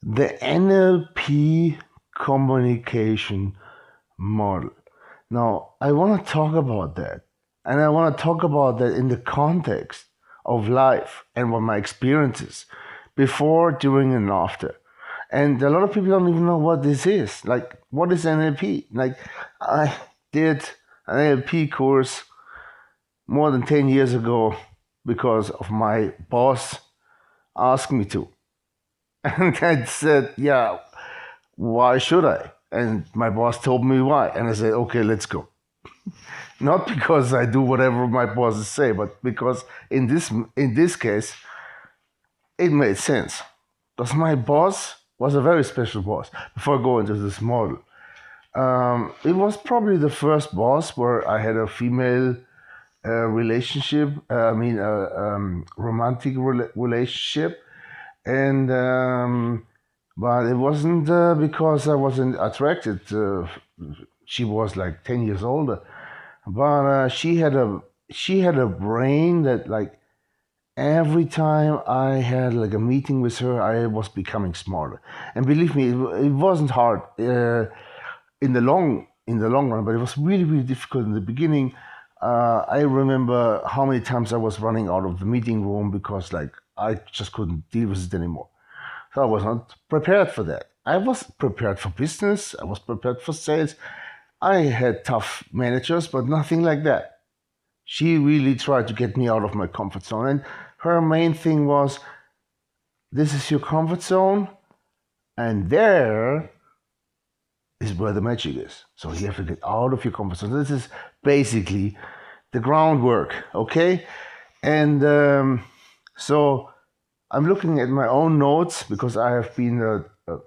the NLP Communication Model. Now, I want to talk about that. And I want to talk about that in the context of life and what my experiences before, during, and after. And a lot of people don't even know what this is. Like, what is NLP? Like, I did an NLP course more than 10 years ago because of my boss asked me to. And I said, yeah, why should I? And my boss told me why. And I said, okay, let's go. Not because I do whatever my bosses say, but because in this case, it made sense. Because my boss was a very special boss. Before I go into this model, it was probably the first boss where I had a female relationship. Romantic relationship, and but it wasn't because I wasn't attracted. She was like 10 years older, but she had a brain that, like, every time I had like a meeting with her, I was becoming smarter. And believe me, it wasn't hard in the long run, but it was really really difficult in the beginning. I remember how many times I was running out of the meeting room because, like, I just couldn't deal with it anymore. So I was not prepared for that. I was prepared for business. I was prepared for sales. I had tough managers, but nothing like that. She really tried to get me out of my comfort zone. And her main thing was, this is your comfort zone, and there is where the magic is. So you have to get out of your comfort zone. This is basically the groundwork, okay? And so I'm looking at my own notes because I have been a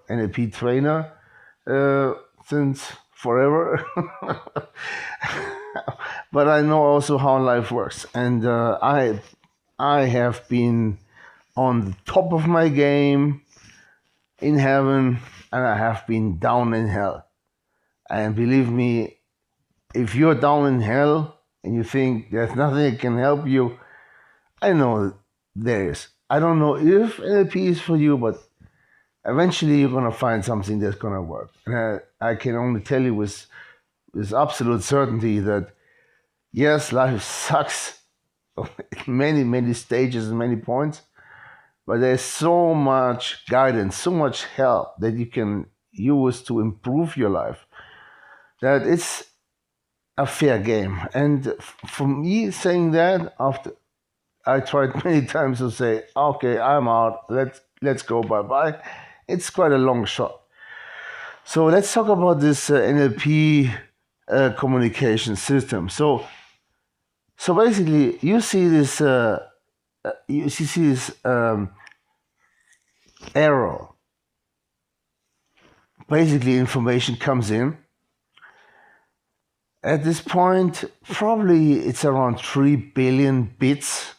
NLP trainer since forever. But I know also how life works, and I have been on the top of my game in heaven, and I have been down in hell. And believe me, if you're down in hell and you think there's nothing that can help you, I know there is. I don't know if NLP is for you, but eventually you're gonna find something that's gonna work. And I can only tell you with absolute certainty that yes, life sucks many, many stages and many points, but there's so much guidance, so much help that you can use to improve your life that it's a fair game. And for me, saying that, after I tried many times to say, okay, I'm out, let's go, bye bye, it's quite a long shot. So let's talk about this NLP communication system. So basically, you see this arrow. Basically, information comes in. At this point, probably it's around 3 billion bits.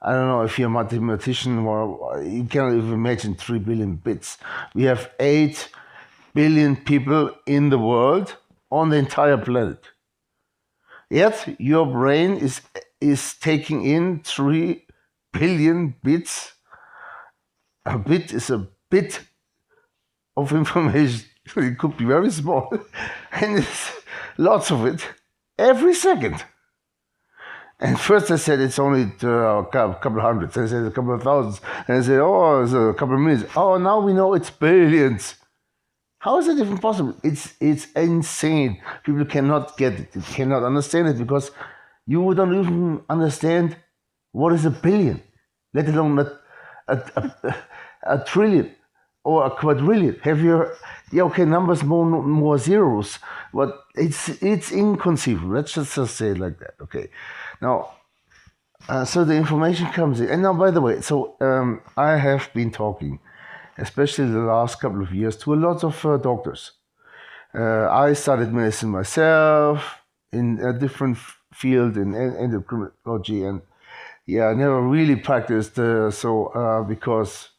I don't know if you're a mathematician, or you cannot even imagine 3 billion bits. We have 8 billion people in the world, on the entire planet. Yet your brain is taking in 3 billion bits. A bit is a bit of information. It could be very small, and it's lots of it every second. And first I said it's only a couple hundreds. I said a couple of thousands. And I said, oh, it's a couple of minutes. Oh, now we know it's billions. How is it even possible? It's insane. People cannot get it. They cannot understand it because you don't even understand what is a billion, let alone a trillion or a quadrillion. Have you heard? Yeah, okay, numbers more zeros, but it's inconceivable. Let's just say it like that. Okay, now. So the information comes in, and now, by the way, so I have been talking, especially the last couple of years, to a lot of doctors. I studied medicine myself in a different field in endocrinology, and yeah, I never really practiced. Because,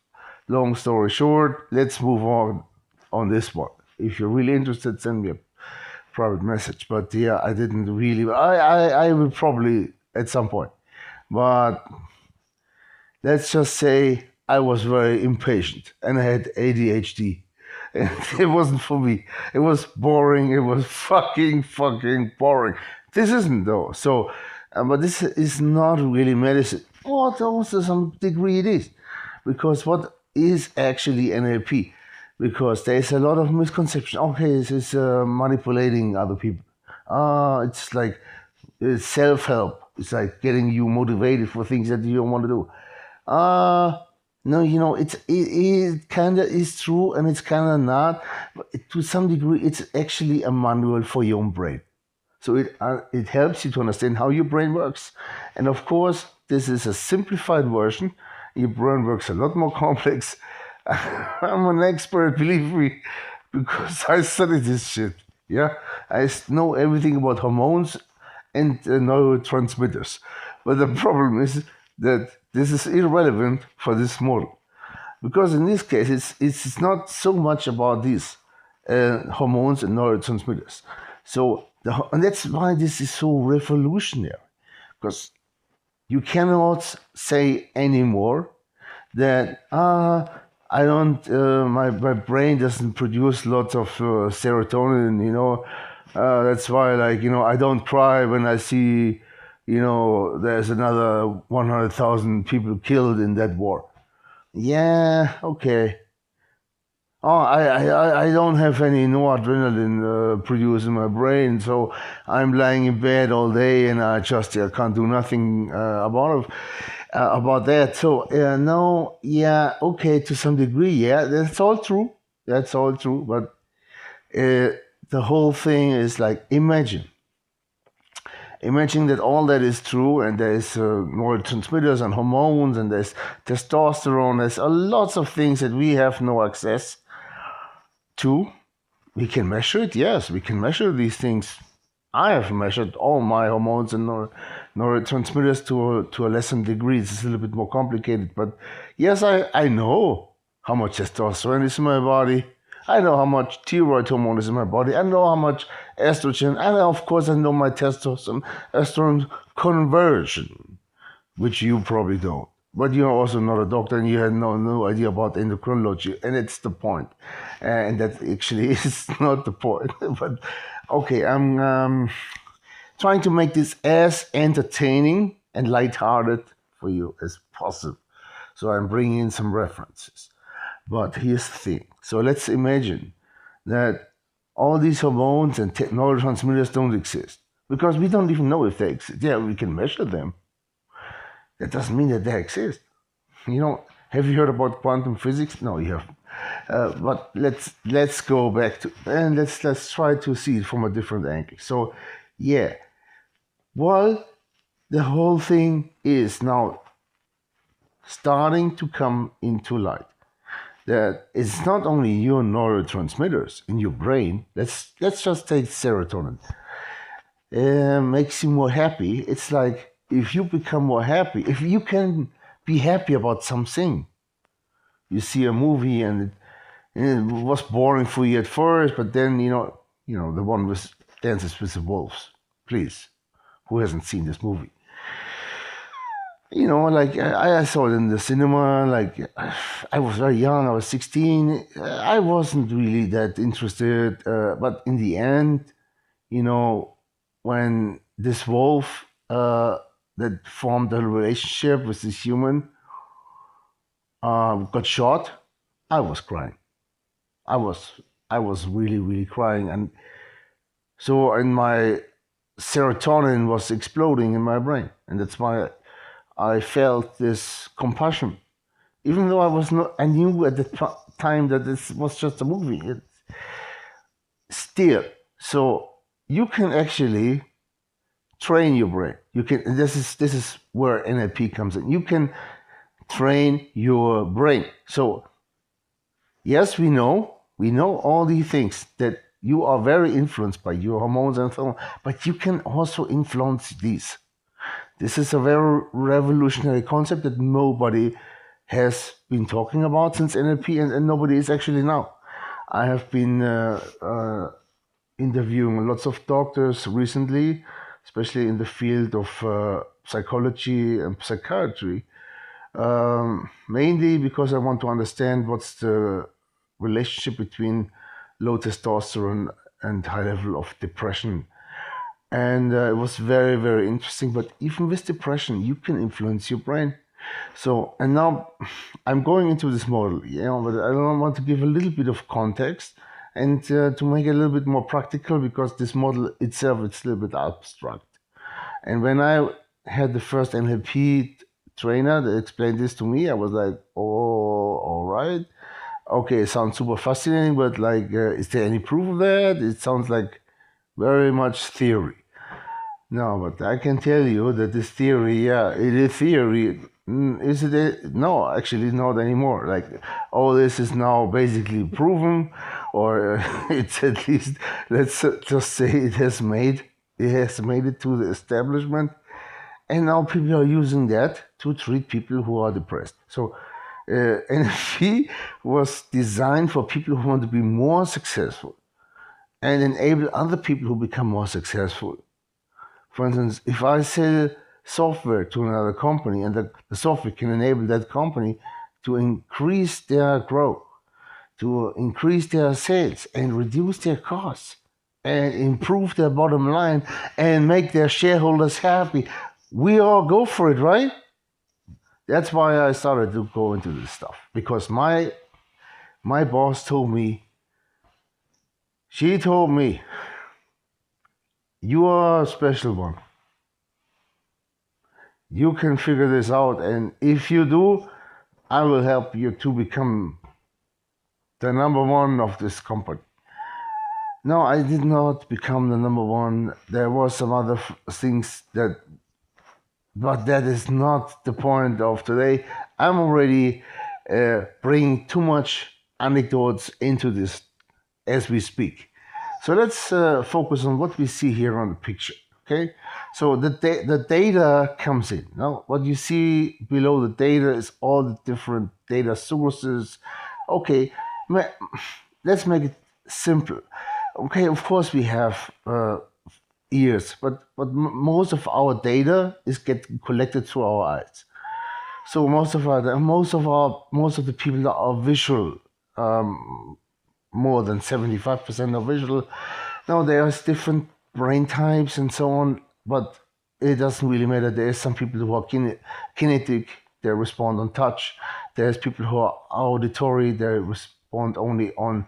long story short, let's move on this one. If you're really interested, send me a private message. But yeah, I didn't really. I will probably at some point. But let's just say I was very impatient and I had ADHD. And it wasn't for me. It was boring. It was fucking boring. This isn't though. So, but this is not really medicine. Well, also some degree it is. Because what is actually NLP? Because there's a lot of misconception. Okay, this is manipulating other people. It's like self-help. It's like getting you motivated for things that you don't want to do. No, it kind of is true and it's kind of not. But to some degree, it's actually a manual for your own brain. So it helps you to understand how your brain works. And of course, this is a simplified version. Your brain works a lot more complex. I'm an expert, believe me, because I studied this shit. Yeah, I know everything about hormones and neurotransmitters. But the problem is that this is irrelevant for this model. Because in this case, it's not so much about these hormones and neurotransmitters. So, and that's why this is so revolutionary. Because you cannot say anymore that I don't my brain doesn't produce lots of serotonin, that's why, like, I don't cry when I see, there's another 100,000 people killed in that war. Yeah, okay. Oh, I don't have any noradrenaline produced in my brain, so I'm lying in bed all day and I just can't do nothing about that. So no, yeah, okay, to some degree, yeah, that's all true. That's all true. But the whole thing is like, imagine that all that is true, and there's neurotransmitters and hormones, and there's testosterone. There's lots of things that we have no access to. We can measure it. Yes, we can measure these things. I have measured all my hormones and neurotransmitters to a lesser degree. It's a little bit more complicated, but yes, I know how much testosterone is in my body. I know how much thyroid hormone is in my body. I know how much estrogen, and of course, I know my testosterone estrogen conversion, which you probably don't. But you're also not a doctor, and you had no idea about endocrinology, and it's the point. And that actually is not the point. But okay, I'm trying to make this as entertaining and lighthearted for you as possible. So I'm bringing in some references. But here's the thing. So let's imagine that all these hormones and neurotransmitters don't exist, because we don't even know if they exist. Yeah, we can measure them. That doesn't mean that they exist. Have you heard about quantum physics? No, you haven't. But let's go back to, and let's try to see it from a different angle. So, yeah, well, the whole thing is now starting to come into light. That it's not only your neurotransmitters in your brain. Let's just take serotonin. Makes you more happy. It's like, if you become more happy, if you can be happy about something, you see a movie and it was boring for you at first, but then the one with Dances with the Wolves. Please, who hasn't seen this movie? Like, I saw it in the cinema. Like, I was very young. I was 16. I wasn't really that interested. But in the end, when this wolf that formed a relationship with this human got shot, I was crying. I was really, really crying. And so, and my serotonin was exploding in my brain. And that's why I felt this compassion. Even though I knew at the time that this was just a movie. Still, so you can actually train your brain. You can. This is where NLP comes in. You can train your brain. So yes, we know all these things, that you are very influenced by your hormones and so on, but you can also influence these. This is a very revolutionary concept that nobody has been talking about since NLP, and nobody is actually now. I have been interviewing lots of doctors recently, especially in the field of psychology and psychiatry. Mainly because I want to understand what's the relationship between low testosterone and high level of depression. And it was very, very interesting. But even with depression, you can influence your brain. So, and now I'm going into this model, but I don't want to give a little bit of context and to make it a little bit more practical, because this model itself, it's a little bit abstract. And when I had the first NLP trainer that explained this to me, I was like, oh, all right. Okay, it sounds super fascinating, but like, is there any proof of that? It sounds like very much theory. No, but I can tell you that this theory, yeah, it is theory. Is it? No, actually, not anymore. Like, all this is now basically proven, or it's at least, let's just say, it has made it to the establishment, and now people are using that to treat people who are depressed. So, NLP was designed for people who want to be more successful and enable other people who become more successful. For instance, if I sell software to another company and the software can enable that company to increase their growth, to increase their sales and reduce their costs and improve their bottom line and make their shareholders happy, we all go for it, right? That's why I started to go into this stuff, because my boss told me, she told me, you are a special one. You can figure this out, and if you do, I will help you to become the number one of this company. No, I did not become the number one. There were some other things that, but that is not the point of today. I'm already bringing too much anecdotes into this as we speak. So let's focus on what we see here on the picture. Okay, so the data comes in. Now, what you see below the data is all the different data sources. Okay, let's make it simple. Okay, of course we have ears, but most of our data is getting collected through our eyes. So most of the people are visual. More than 75% are visual. Now there's different brain types and so on, but it doesn't really matter. There's some people who are kinetic, they respond on touch. There's people who are auditory, they respond only on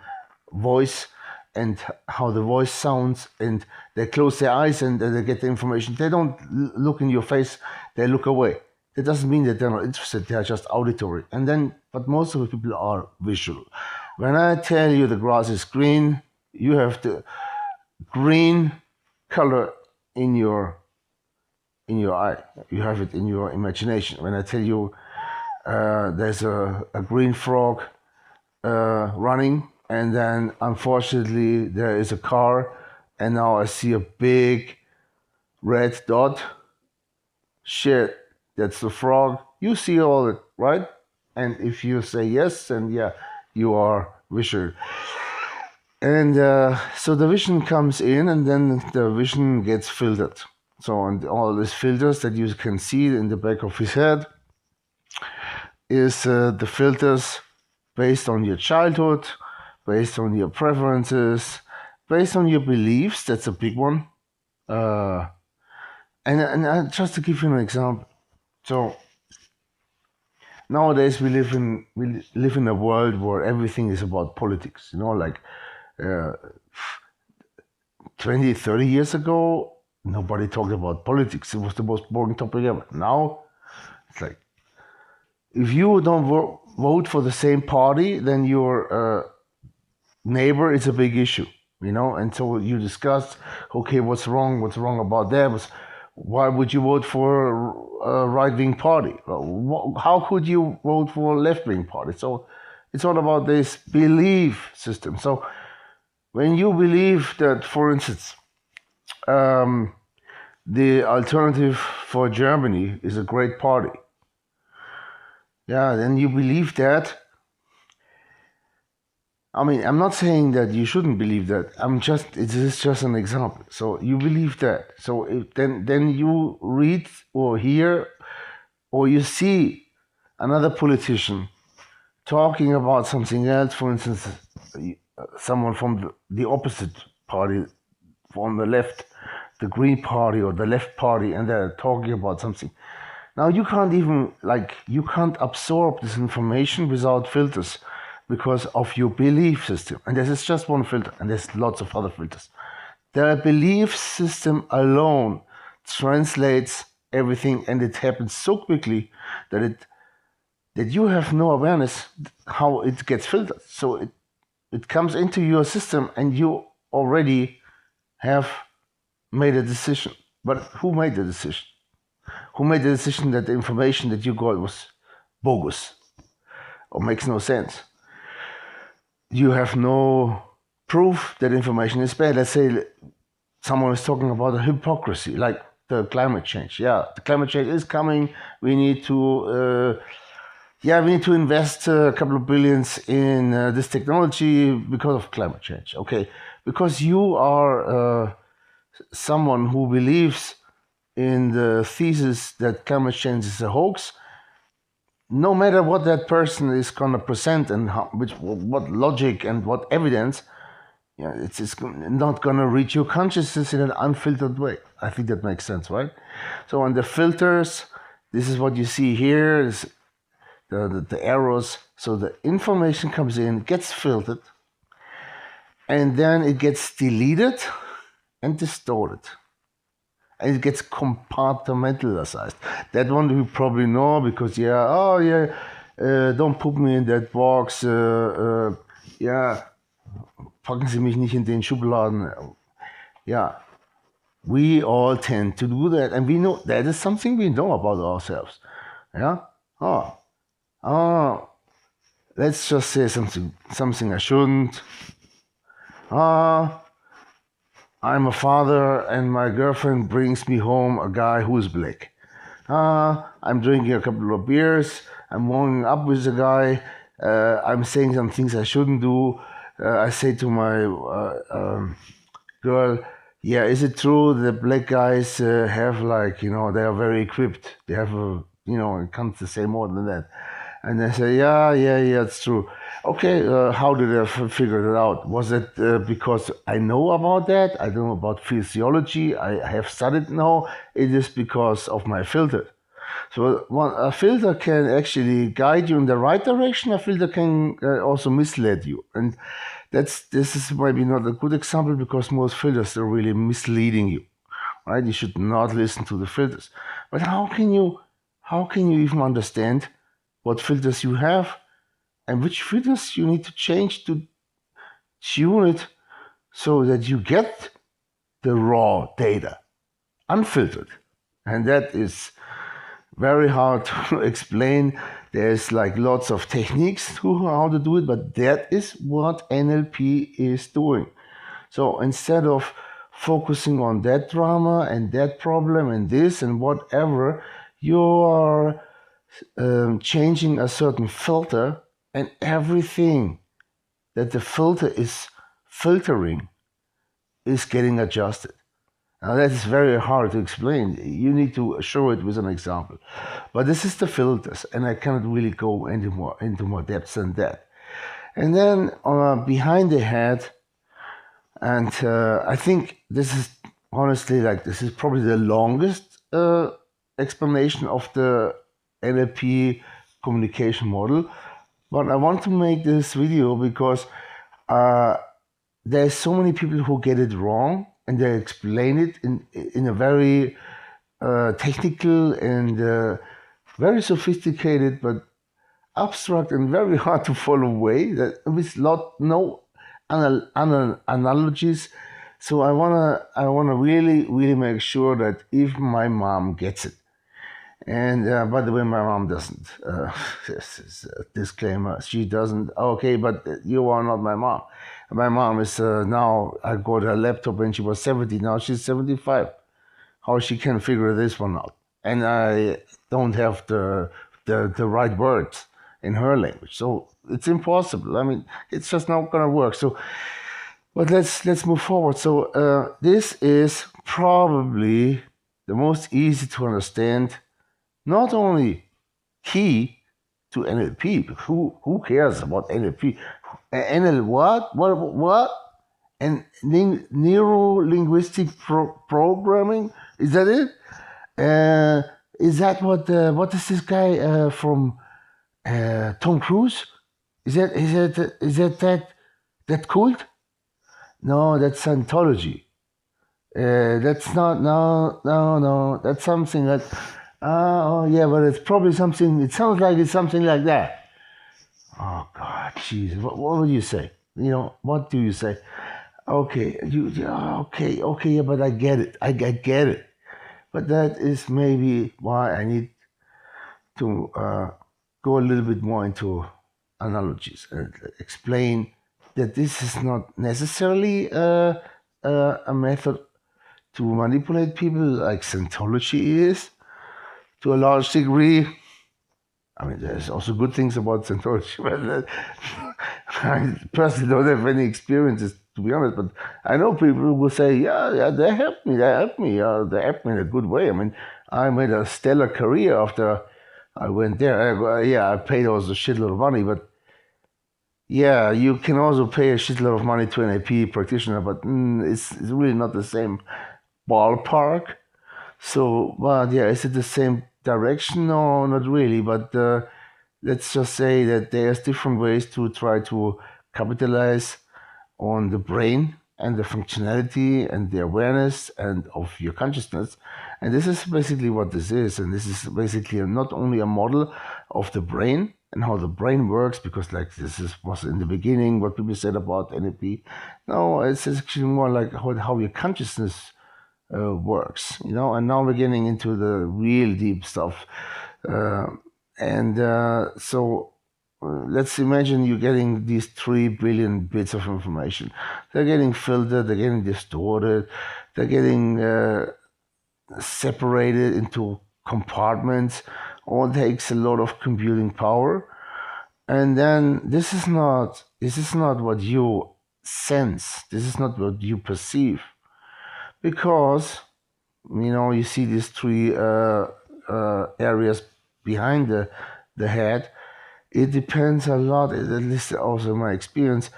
voice and how the voice sounds, and they close their eyes and they get the information. They don't look in your face, they look away. That doesn't mean that they're not interested, they are just auditory. And then, but most of the people are visual. When I tell you the grass is green, you have the green color in your eye. You have it in your imagination. When I tell you there's a green frog running, and then unfortunately there is a car, and now I see a big red dot. Shit, that's the frog. You see all it, right? And if you say yes, then yeah, you are visual. And so the vision comes in, and then the vision gets filtered. So on all these filters that you can see in the back of his head is the filters based on your childhood, based on your preferences, based on your beliefs. That's a big one. And just to give you an example, so nowadays we live in a world where everything is about politics. Like 20, 30 years ago, nobody talked about politics. It was the most boring topic ever. Now, it's like, if you don't vote for the same party, then your neighbor is a big issue, and so you discuss, okay, what's wrong about that? Why would you vote for a right-wing party? How could you vote for a left-wing party? So it's all about this belief system. So when you believe that, for instance, the alternative for Germany is a great party, yeah, then you believe that. I mean, I'm not saying that you shouldn't believe that. It is just an example. So you believe that. So then you read or hear or you see another politician talking about something else, for instance, someone from the opposite party, from the left, the Green Party or the Left Party, and they're talking about something. Now you can't even, you can't absorb this information without filters because of your belief system. And this is just one filter, and there's lots of other filters. The belief system alone translates everything, and it happens so quickly that you have no awareness how it gets filtered. So it comes into your system, and you already have made a decision. But who made the decision? Who made the decision that the information that you got was bogus or makes no sense? You have no proof that information is bad. Let's say someone is talking about a hypocrisy, like the climate change. Yeah, the climate change is coming. We need to invest a couple of billions in this technology because of climate change. Okay, because you are someone who believes in the thesis that climate change is a hoax, no matter what that person is going to present and what logic and what evidence, it's not going to reach your consciousness in an unfiltered way. I think that makes sense, right? So on the filters, this is what you see here, is the arrows. So the information comes in, gets filtered, and then it gets deleted and distorted. And it gets compartmentalized. That one you probably know because, don't put me in that box. Packen Sie mich nicht in den Schubladen. Yeah, we all tend to do that. And we know that is something we know about ourselves. Yeah? Let's just say something I shouldn't. I'm a father and my girlfriend brings me home a guy who's black. I'm drinking a couple of beers. I'm warming up with the guy. I'm saying some things I shouldn't do. I say to my girl, yeah, is it true that black guys have they are very equipped. They have I can't say more than that. And I say, yeah, it's true. Okay, how did I figure that out? Was it because I know about that? I know about physiology. I have studied now. It is because of my filter. So a filter can actually guide you in the right direction. A filter can also mislead you. And this is maybe not a good example because most filters are really misleading you, right? You should not listen to the filters. But how can you even understand what filters you have and which filters you need to change to tune it so that you get the raw data unfiltered? And that is very hard to explain. There's lots of techniques to how to do it, but that is what NLP is doing. So instead of focusing on that drama and that problem and this and whatever, you are changing a certain filter, and everything that the filter is filtering is getting adjusted. Now that is very hard to explain. You need to show it with an example. But this is the filters, and I cannot really go into more depth than that. And then behind the head, and I think this is honestly this is probably the longest explanation of the NLP communication model. But I want to make this video because there's so many people who get it wrong, and they explain it in a very technical and very sophisticated but abstract and very hard to follow way, that with no analogies. So I wanna really make sure that if my mom gets it, and by the way, my mom doesn't. This is a disclaimer. She doesn't. Okay, but you are not my mom. My mom is now. I got her laptop when she was 70. Now she's 75. How she can figure this one out? And I don't have the right words in her language, so it's impossible. I mean, it's just not gonna work. So, but let's move forward. So this is probably the most easy to understand. Not only key, to NLP. Who cares about NLP? NL what? What? And neuro-linguistic programming, is that it? Is that what is this guy from Tom Cruise? Is that cult? No, that's Scientology. That's not, no. That's something that. Oh yeah, but it's probably something. It sounds like it's something like that. Oh God, jeez, what would you say? What do you say? Okay, okay, yeah, but I get it. I get it. But that is maybe why I need to go a little bit more into analogies and explain that this is not necessarily a method to manipulate people like Scientology is to a large degree. I mean, there's also good things about Scientology, but I personally don't have any experiences, to be honest. But I know people who will say, yeah, they helped me, they helped me in a good way. I mean, I made a stellar career after I went there. I paid also a shitload of money, but yeah, you can also pay a shitload of money to an AP practitioner, but it's really not the same ballpark. So, but yeah, is it the same direction? No, not really. But let's just say that there's different ways to try to capitalize on the brain and the functionality and the awareness and of your consciousness. And this is basically what this is. And this is basically not only a model of the brain and how the brain works, because like was in the beginning what people said about NLP. No, it's actually more like how your consciousness works, and now we're getting into the real deep stuff. So let's imagine you're getting these 3 billion bits of information. They're getting filtered, they're getting distorted, they're getting separated into compartments. All takes a lot of computing power. And then this is not what you sense, this is not what you perceive. Because you see these 3 areas behind the head. It depends a lot, at least also in my experience,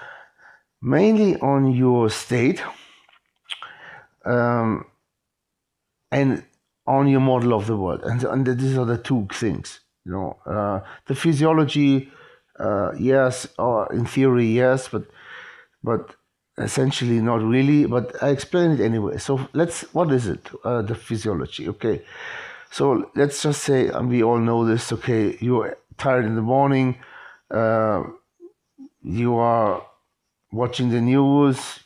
mainly on your state and on your model of the world. And these are the 2 things. The physiology, yes, or in theory, yes, but essentially not really, but I explain it anyway. So what is it? The physiology, okay. So let's just say, and we all know this, okay, you're tired in the morning, you are watching the news,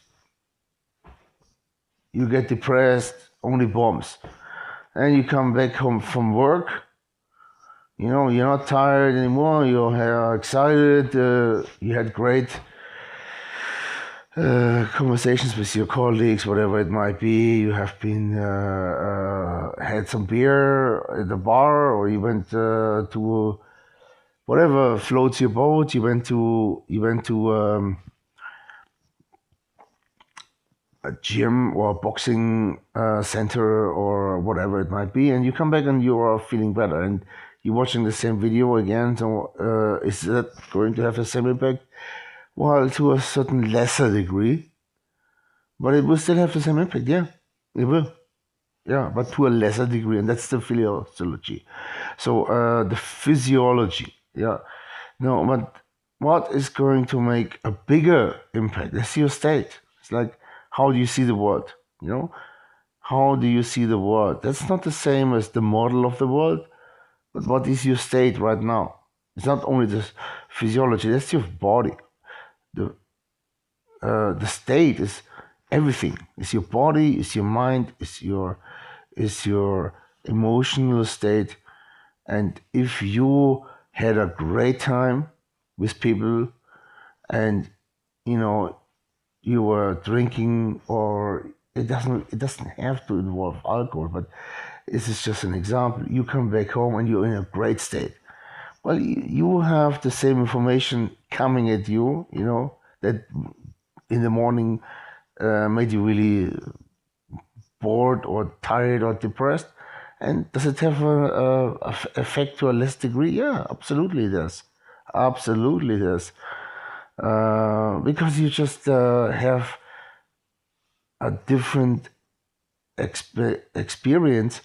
you get depressed, only bombs. And you come back home from work, you're not tired anymore, you're excited, you had great conversations with your colleagues, whatever it might be. You have been had some beer at the bar, or you went to whatever floats your boat. You went to a gym or a boxing center or whatever it might be, and you come back and you are feeling better, and you're watching the same video again. So is that going to have the same impact? Well, to a certain lesser degree, but it will still have the same impact. Yeah, it will. Yeah, but to a lesser degree, and that's the physiology. So the physiology. Yeah. No, but what is going to make a bigger impact? That's your state. It's like, how do you see the world? How do you see the world? That's not the same as the model of the world, but what is your state right now? It's not only the physiology. That's your body. The state is everything. It's your body, it's your mind, it's your emotional state. And if you had a great time with people, and you were drinking, or it doesn't have to involve alcohol, but this is just an example. You come back home and you're in a great state. Well, you have the same information coming at you, that in the morning made you really bored or tired or depressed, And does it have a effect to a less degree? Yeah, absolutely it does. Absolutely it does. Because you just have a different experience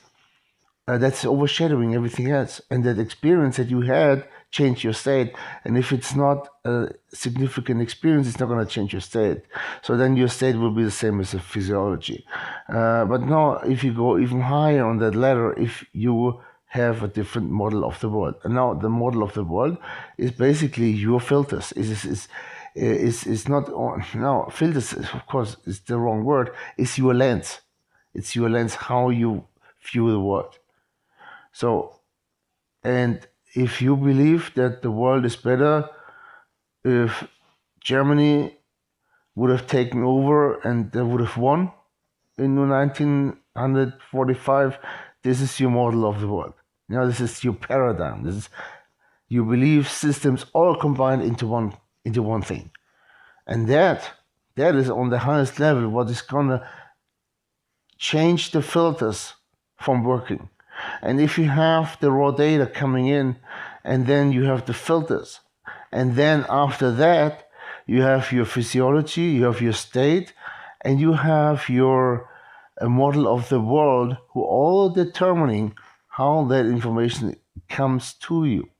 that's overshadowing everything else. And that experience that you had changed your state. And if it's not a significant experience, it's not going to change your state. So then your state will be the same as a physiology. But now, if you go even higher on that ladder, if you have a different model of the world. And now the model of the world is basically your filters. Is not on, no, filters, of course, is the wrong word. It's your lens. It's your lens, how you view the world. So, and if you believe that the world is better if Germany would have taken over and they would have won in 1945, this is your model of the world. This is your paradigm. This is your belief systems all combined into one thing. And that is on the highest level what is gonna change the filters from working. And if you have the raw data coming in, and then you have the filters, and then after that, you have your physiology, you have your state, and you have your model of the world, who all determining how that information comes to you.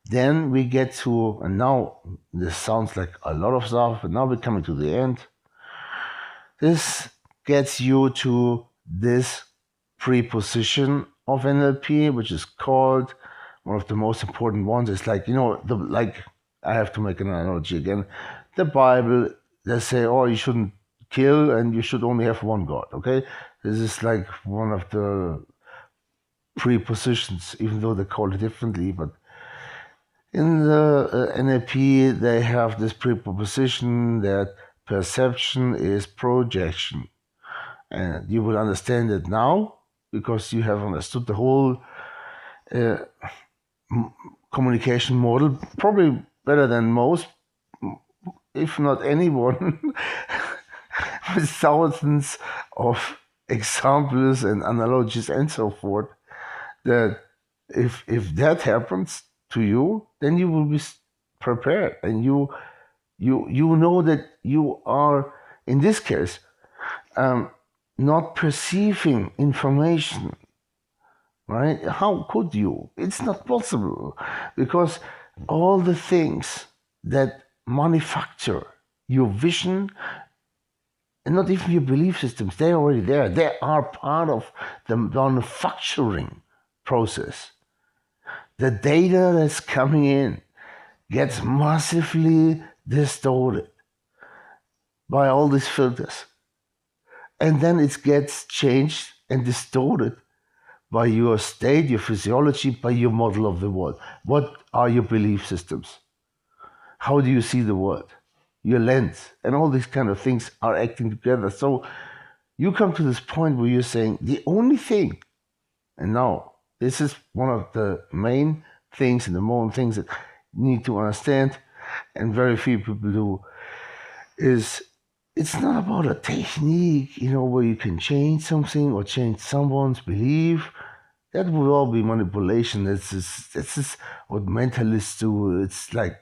Then we get to, and now this sounds like a lot of stuff, but now we're coming to the end. This gets you to this preposition of NLP, which is called one of the most important ones. It's like, I have to make an analogy again. The Bible, they say, oh, you shouldn't kill and you should only have one God, okay? This is like one of the prepositions, even though they call it differently. But in the NLP, they have this preposition that perception is projection. And you will understand it now because you have understood the whole communication model, probably better than most, if not anyone, with thousands of examples and analogies and so forth. That if that happens to you, then you will be prepared, and you know that you are, in this case, not perceiving information, right? How could you? It's not possible, because all the things that manufacture your vision, and not even your belief systems, they're already there. They are part of the manufacturing process. The data that's coming in gets massively distorted by all these filters. And then it gets changed and distorted by your state, your physiology, by your model of the world. What are your belief systems? How do you see the world? Your lens, and all these kind of things are acting together. So you come to this point where you're saying the only thing, and now this is one of the main things and the main things that you need to understand, and very few people do, is it's not about a technique, where you can change something or change someone's belief. That would all be manipulation. That's just what mentalists do. It's like,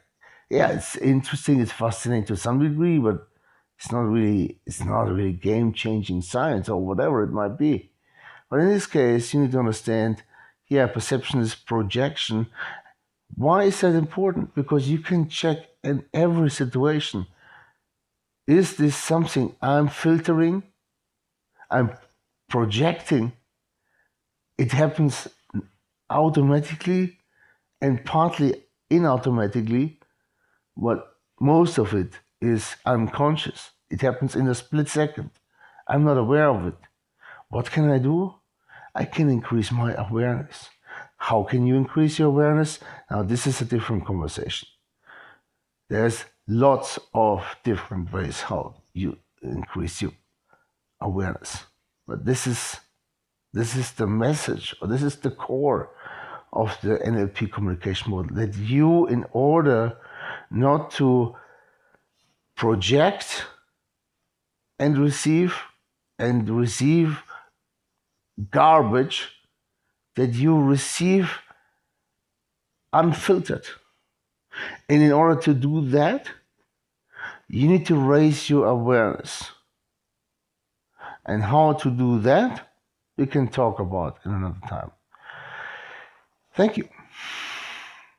yeah, it's interesting, it's fascinating to some degree, but it's not really game-changing science or whatever it might be. But in this case, you need to understand, yeah, perception is projection. Why is that important? Because you can check in every situation. Is this something I'm filtering? I'm projecting? It happens automatically and partly inautomatically, but most of it is unconscious. It happens in a split second. I'm not aware of it. What can I do? I can increase my awareness. How can you increase your awareness? Now, this is a different conversation. There's lots of different ways how you increase your awareness. But this is the message, or this is the core of the NLP communication model, that you, in order not to project and receive garbage, that you receive unfiltered. And in order to do that, you need to raise your awareness. And how to do that, we can talk about in another time. Thank you.